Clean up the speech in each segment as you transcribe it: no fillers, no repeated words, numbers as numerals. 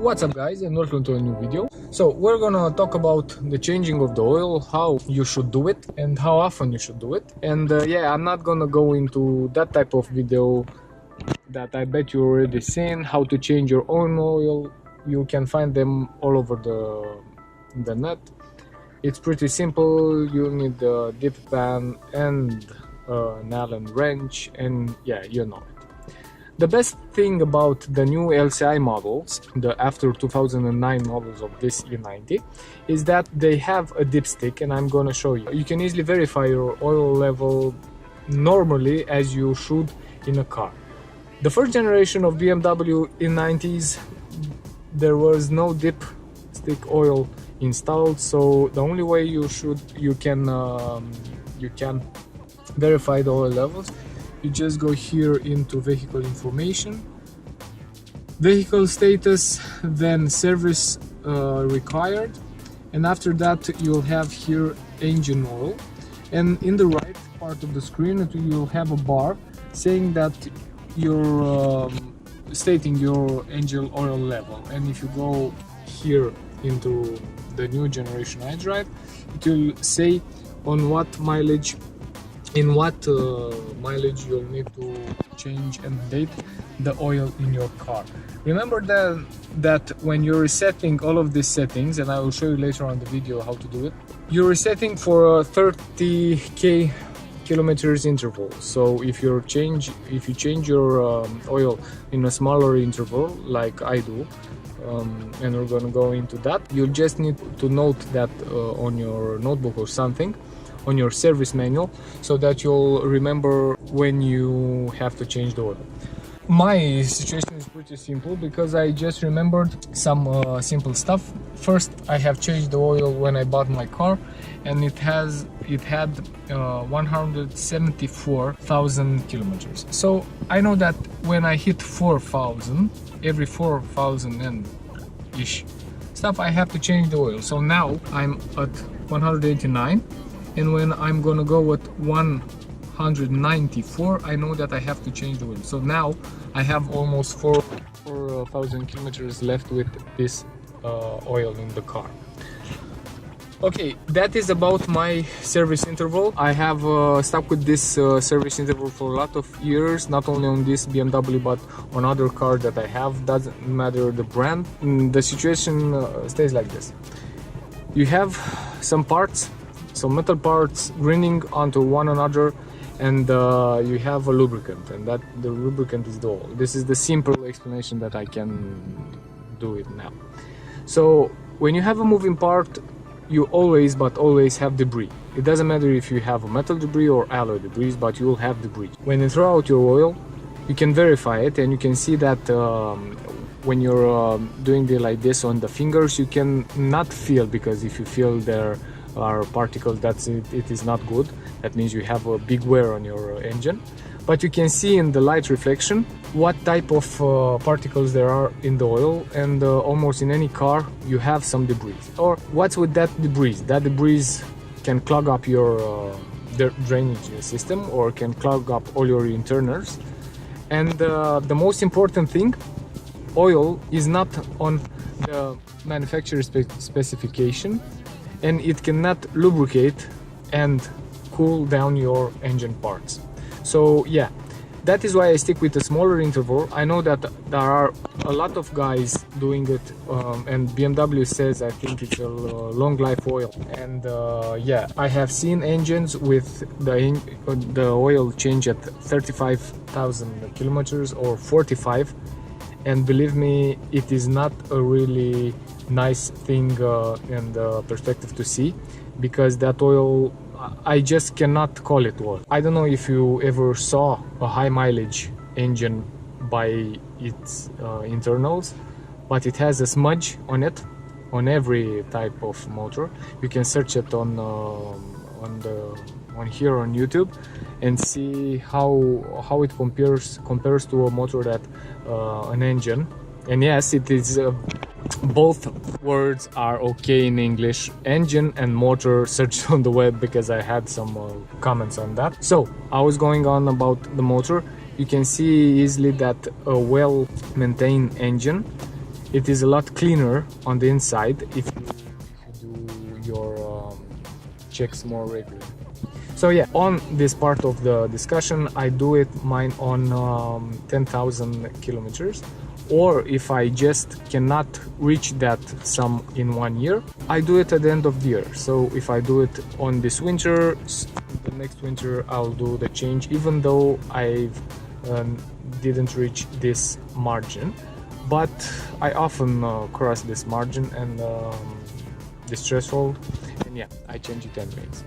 What's up guys, and welcome to a new video. So we're gonna talk about the changing of the oil, how you should do it and how often you should do it. And yeah, I'm not gonna go into that type of video that I bet you already seen, how to change your own oil. You can find them all over the net. It's pretty simple. You need a dip pan and an Allen wrench, and yeah, you know it. The best thing about the new LCI models, the after 2009 models of this E90, is that they have a dipstick, and I'm gonna show you. You can easily verify your oil level normally as you should in a car. The first generation of BMW E90s, there was no dipstick oil installed, so the only way you can verify the oil levels, you just go here into vehicle information, vehicle status, then service required, and after that you'll have here engine oil, and in the right part of the screen you'll have a bar saying that you're stating your engine oil level. And if you go here into the new generation iDrive, it will say on what mileage, in what mileage you'll need to change and date the oil in your car. Remember that when you're resetting all of these settings, and I will show you later on the video how to do it, you're resetting for a 30k kilometers interval. So if you change your oil in a smaller interval like I do, and we're gonna go into that, you just need to note that on your notebook or something, on your service manual, so that you'll remember when you have to change the oil. My situation is pretty simple because I just remembered some simple stuff. First, I have changed the oil when I bought my car, and it had 174,000 kilometers. So I know that when I hit 4,000, every 4,000 and ish stuff, I have to change the oil. So now I'm at 189. And when I'm gonna go at 194, I know that I have to change the oil. So now I have almost 4,000 kilometers left with this oil in the car. Okay, that is about my service interval. I have stuck with this service interval for a lot of years, not only on this BMW but on other cars that I have. Doesn't matter the brand. The situation stays like this. You have some parts, some metal parts grinding onto one another, and you have a lubricant, and that the lubricant is the oil. This is the simple explanation that I can do it now. So when you have a moving part, you always have debris. It doesn't matter if you have a metal debris or alloy debris, but you will have debris. When you throw out your oil, you can verify it, and you can see that when you're doing it like this on the fingers, you can not feel, because if you feel there are particles, it is not good. That means you have a big wear on your engine. But you can see in the light reflection what type of particles there are in the oil, and almost in any car you have some debris. Or what's with that debris? That debris can clog up your drainage system, or can clog up all your internals. And the most important thing, oil is not on the manufacturer specification, and it cannot lubricate and cool down your engine parts. So yeah, that is why I stick with a smaller interval. I know that there are a lot of guys doing it, and BMW says, I think it's a long life oil, and yeah, I have seen engines with the oil change at 35,000 kilometers or 45, and believe me, it is not a really nice thing and perspective to see, because that oil, I just cannot call it oil. I don't know if you ever saw a high mileage engine by its internals, but it has a smudge on it on every type of motor. You can search it on here on YouTube and see how it compares to a motor that an engine. And yes, it is both words are okay in English, engine and motor. Search on the web, because I had some comments on that. So I was going on about the motor. You can see easily that a well-maintained engine it is a lot cleaner on the inside if you do your checks more regularly. So yeah, on this part of the discussion, I do it mine on 10,000 kilometers, or if I just cannot reach that sum in 1 year, I do it at the end of the year. So if I do it on this winter, the next winter I'll do the change, even though I didn't reach this margin. But I often cross this margin and this threshold, and yeah, I change it anyways.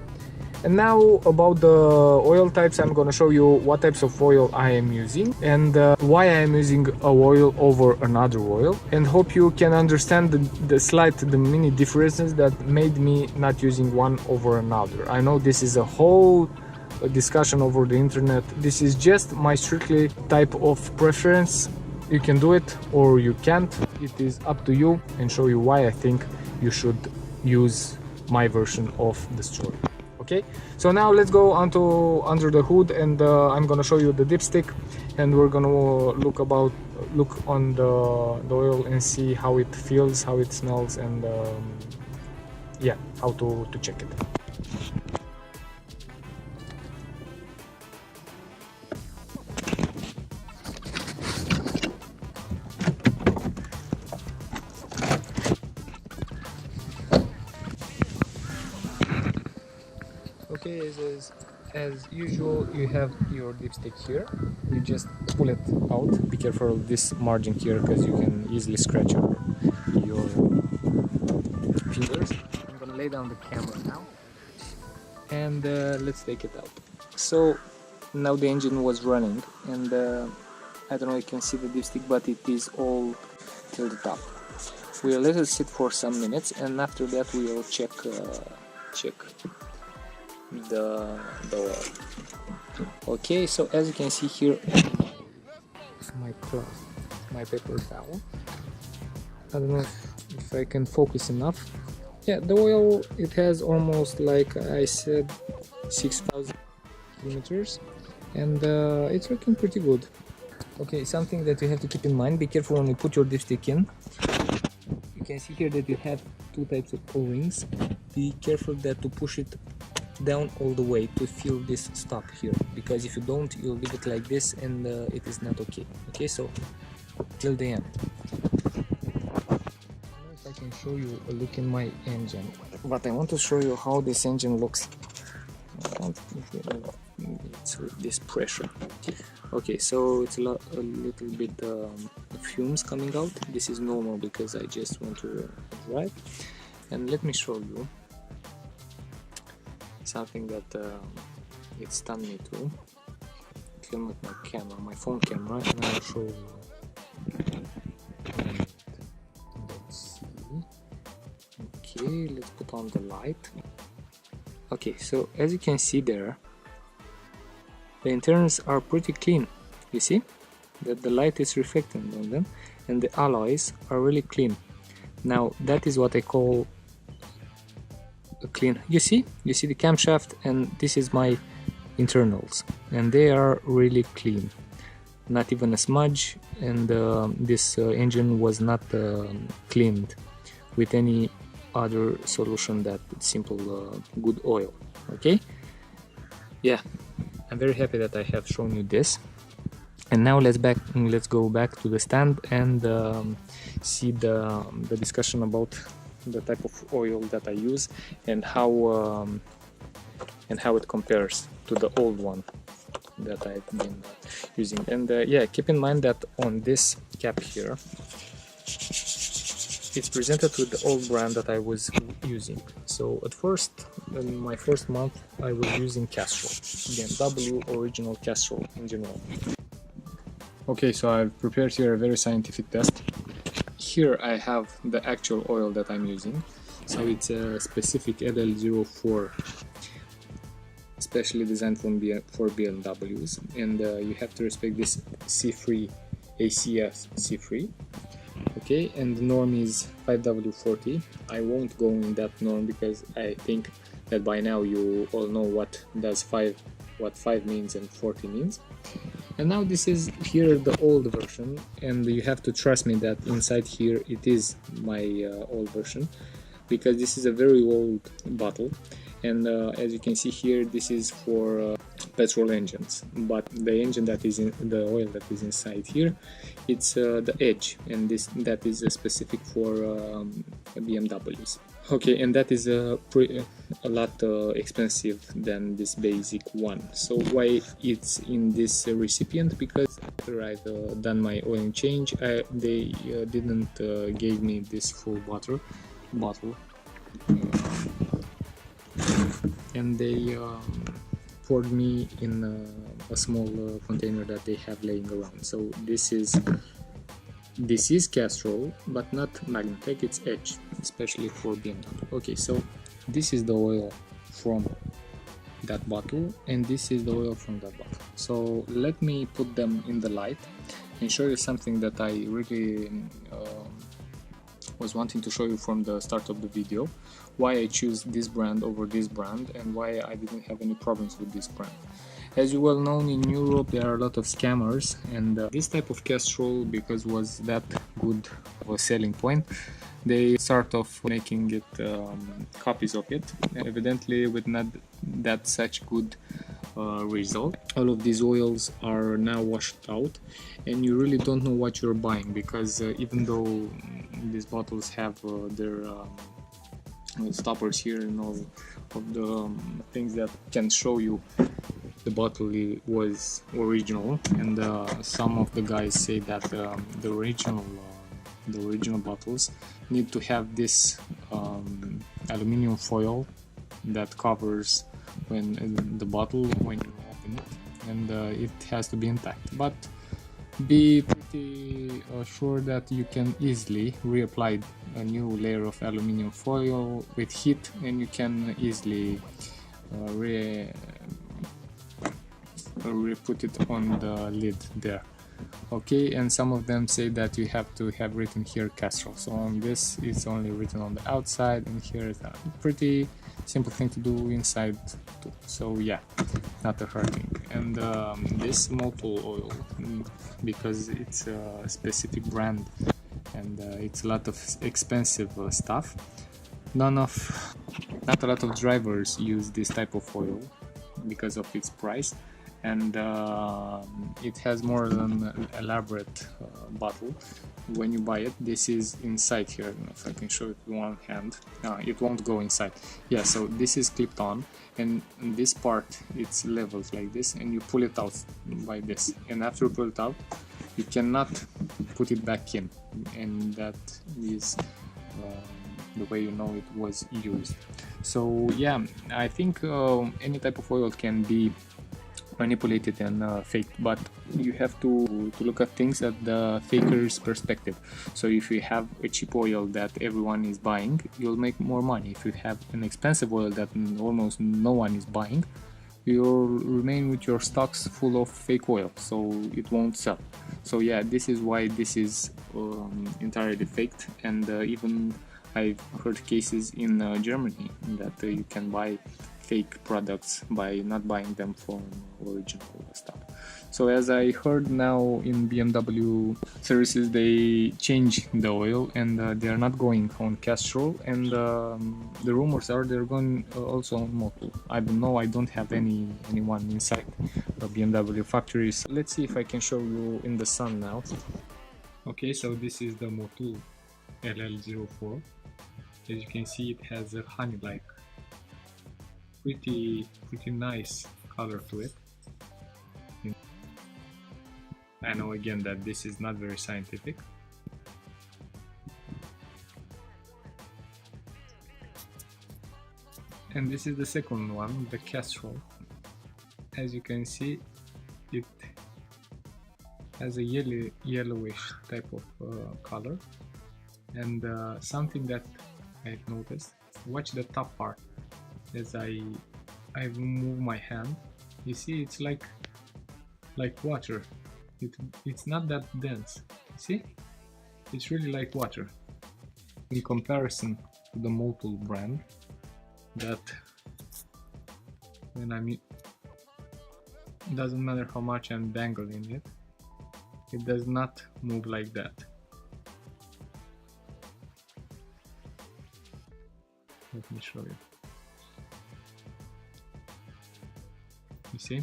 And now about the oil types, I'm gonna show you what types of oil I am using and why I am using a oil over another oil, and hope you can understand the mini differences that made me not using one over another. I know this is a whole discussion over the internet. This is just my strictly type of preference. You can do it or you can't. It is up to you, and show you why I think you should use my version of the story. Okay, so now let's go under the hood, and I'm gonna show you the dipstick, and we're gonna look on the oil and see how it feels, how it smells, and yeah, how to check it. Okay, as usual, you have your dipstick here. You just pull it out. Be careful of this margin here, because you can easily scratch your fingers. I'm gonna lay down the camera now, and let's take it out. So now the engine was running, and I don't know if you can see the dipstick, but it is all till the top. We'll let it sit for some minutes, and after that we will check the oil. Okay, so as you can see here, my paper towel. I don't know if I can focus enough. Yeah, the oil, it has almost, like I said, 6,000 kilometers, and it's working pretty good. Okay, something that you have to keep in mind: be careful when you put your dipstick in. You can see here that you have two types of O-rings. Be careful that to push it down all the way to feel this stop here, because if you don't, you'll leave it like this, and it is not okay. Okay, so till the end. I don't know if I can show you a look in my engine, but I want to show you how this engine looks. It's with this pressure. Okay, so it's a little bit fumes coming out. This is normal because I just want to drive. And let me show you something that it stunned me to. Film with my camera, my phone camera, and I'll show you. Let's see. Okay, let's put on the light. Okay, so as you can see there, the internals are pretty clean. You see that the light is reflecting on them, and the alloys are really clean. Now that is what I call clean. You see the camshaft, and this is my internals, and they are really clean, not even a smudge, and this engine was not cleaned with any other solution that simple good oil. Okay, yeah, I'm very happy that I have shown you this. And now let's go back to the stand and see the discussion about the type of oil that I use and how it compares to the old one that I've been using. And yeah, keep in mind that on this cap here, it's presented with the old brand that I was using. So at first, in my first month, I was using Castrol, Bmw original Castrol engine oil. Okay, so I've prepared here a very scientific test. Here I have the actual oil that I'm using. So it's a specific LL04, specially designed for BMWs, and you have to respect this C3, ACF C3. Okay, and the norm is 5W40. I won't go in that norm because I think that by now you all know what 5 means and 40 means. And now this is here the old version, and you have to trust me that inside here it is my old version, because this is a very old bottle. And as you can see here, this is for petrol engines, but the engine that is in the oil that is inside here, it's the edge, and that is specific for BMWs. Okay, and that is a lot expensive than this basic one. So why it's in this recipient? Because after I've done my oil change, they didn't give me this full bottle, and they poured me in a small container that they have laying around. So this is Castrol, but not Magnatec, it's Edge, especially for BMW. Okay, so this is the oil from that bottle, and this is the oil from that bottle. So let me put them in the light and show you something that I really was wanting to show you from the start of the video, why I choose this brand over this brand and why I didn't have any problems with this brand. As you well know, in Europe there are a lot of scammers, and this type of Castrol, because was that good of a selling point, they start off making it copies of it, evidently with not that such good result. All of these oils are now washed out, and you really don't know what you're buying, because even though these bottles have their stoppers here and all of the things that can show you the bottle was original, and some of the guys say that the original bottles need to have this aluminum foil that covers the bottle when you open it, and it has to be intact. But be pretty sure that you can easily reapply a new layer of aluminum foil with heat, and you can easily put it on the lid there. Okay, and some of them say that you have to have written here Castrol. So on this it's only written on the outside, and here is a pretty simple thing to do inside too. So yeah, not a hard thing. And this motul oil, because it's a specific brand and it's a lot of expensive stuff, not a lot of drivers use this type of oil because of its price, and it has more than an elaborate bottle. When you buy it, this is inside here. I don't know if I can show it with one hand. It won't go inside. Yeah, so this is clipped on, and this part it's leveled like this, and you pull it out by this, and after you pull it out you cannot put it back in, and that is the way you know it was used. So yeah, I think any type of oil can be manipulated and faked, but you have to look at things at the faker's perspective. So if you have a cheap oil that everyone is buying, you'll make more money. If you have an expensive oil that almost no one is buying, you'll remain with your stocks full of fake oil, so it won't sell. So yeah, this is why this is entirely faked, and even I've heard cases in Germany that you can buy fake products by not buying them from original stuff. So as I heard now in BMW services, they change the oil, and they are not going on Castrol, and the rumors are they're going also on motul. I don't know, I don't have anyone inside the BMW factories. Let's see if I can show you in the sun now. Okay, so this is the motul LL04. As you can see, it has a honey-like, pretty nice color to it. I know again that this is not very scientific. And this is the second one, the Castrol. As you can see, it has a yellowish type of color. And something that I've noticed, watch the top part. As I move my hand, you see it's like water. It's not that dense. See, it's really like water in comparison to the motul brand, that when I'm doesn't matter how much I'm dangling it, it does not move like that. Let me show you. You see,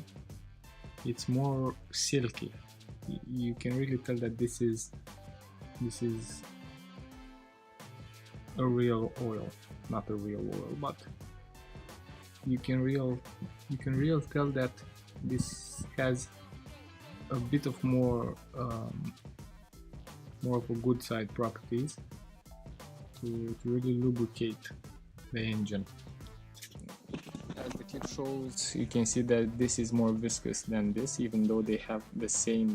it's more silky. You can really tell that this is a real oil, not a real oil, but you can real tell that this has a bit of more of a good side properties to really lubricate the engine. As the clip shows, you can see that this is more viscous than this, even though they have the same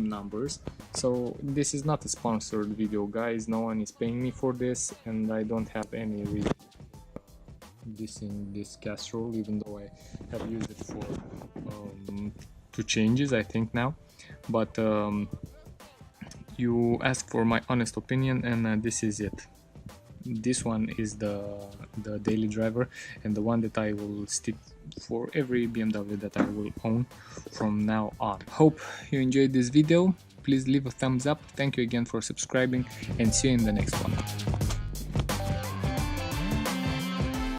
numbers. So this is not a sponsored video, guys. No one is paying me for this, and I don't have any reason this casserole, even though I have used it for 2 changes, I think now. But you asked for my honest opinion, and this is it. This one is the daily driver, and the one that I will stick for every BMW that I will own from now on. Hope you enjoyed this video. Please leave a thumbs up. Thank you again for subscribing, and see you in the next one.